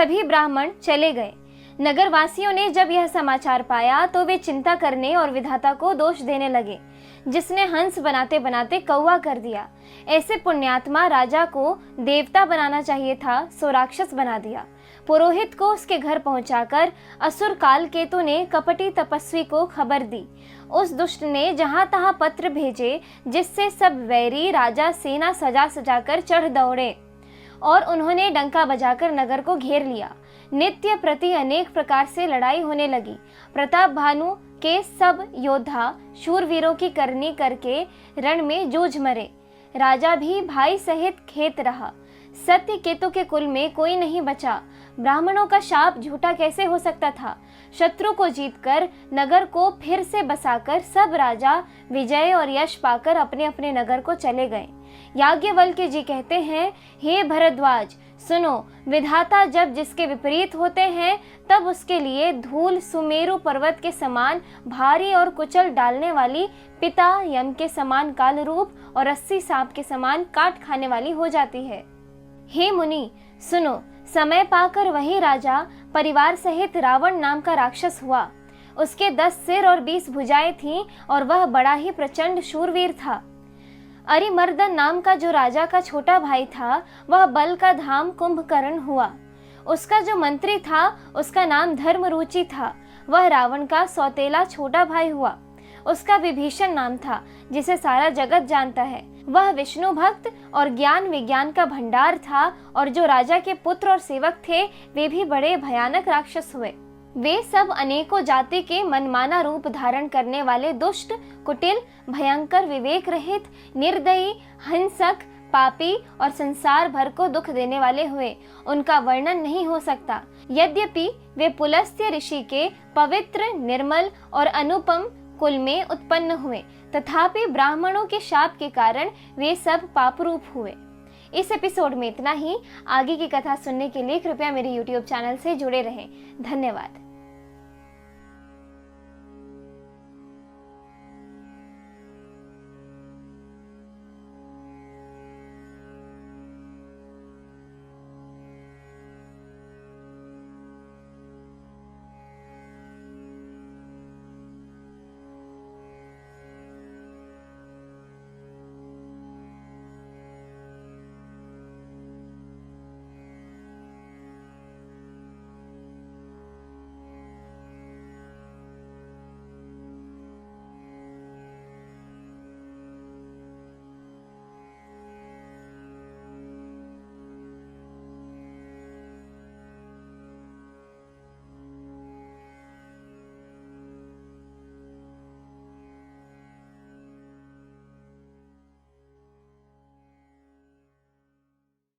सभी ब्राह्मण चले गए। नगरवासियों ने जब यह समाचार पाया तो वे चिंता करने और विधाता को दोष देने लगे, जिसने हंस बनाते बनाते कौवा कर दिया। ऐसे पुण्यात्मा राजा को देवता बनाना चाहिए था, सो राक्षस बना दिया। पुरोहित को उसके घर पहुंचाकर असुर कालकेतु ने कपटी तपस्वी को खबर दी। उस दुष्ट ने जहां तहां पत्र भेजे, जिससे सब वैरी राजा सेना सजा सजाकर चढ़ दौड़े और उन्होंने डंका बजाकर नगर को घेर लिया। नित्य प्रति अनेक प्रकार से लड़ाई होने लगी। प्रताप भानु के सब योद्धा शूरवीरों की करनी करके रण में जूझ मरे। राजा भी भाई सहित खेत रहा। सत्य केतु के कुल में कोई नहीं बचा। ब्राह्मणों का शाप झूठा कैसे हो सकता था। शत्रु को जीतकर नगर को फिर से बसाकर सब राजा विजय और यश पाकर अपने अपने नगर को चले गए। याज्ञवल्क्य जी कहते हैं, हे भरद्वाज सुनो, विधाता जब जिसके विपरीत होते हैं तब उसके लिए धूल सुमेरु पर्वत के समान भारी और कुचल डालने वाली, पिता यम के समान काल रूप और 80 सांप के समान काट खाने वाली हो जाती है। हे मुनि सुनो, समय पाकर वही राजा परिवार सहित रावण नाम का राक्षस हुआ। उसके 10 सिर और 20 भुजाएं थीं और वह बड़ा ही प्रचंड शूरवीर था। अरिमर्दन नाम का जो राजा का छोटा भाई था, वह बल का धाम कुंभकर्ण हुआ। उसका जो मंत्री था, उसका नाम धर्मरुचि था। वह रावण का सौतेला छोटा भाई हुआ। उसका विभीषण नाम था, जिसे सारा जगत जानता है। वह विष्णु भक्त और ज्ञान विज्ञान का भंडार था, और जो राजा के पुत्र और सेवक थे, वे भी बड़े भयानक राक्षस हुए। वे सब अनेकों जाति के मनमाना रूप धारण करने वाले दुष्ट, कुटिल, भयंकर, विवेक रहित, निर्दयी, हिंसक, पापी और संसार भर को दुख देने वाले हुए। उनका वर्णन नहीं हो सकता। यद्यपि वे पुलस्त्य ऋषि के पवित्र, निर्मल और अनुपम कुल में उत्पन्न हुए, तथापि ब्राह्मणों के शाप के कारण वे सब पापरूप हुए। इस एपिसोड में इतना ही। आगे की कथा सुनने के लिए कृपया मेरे YouTube चैनल से जुड़े रहें। धन्यवाद।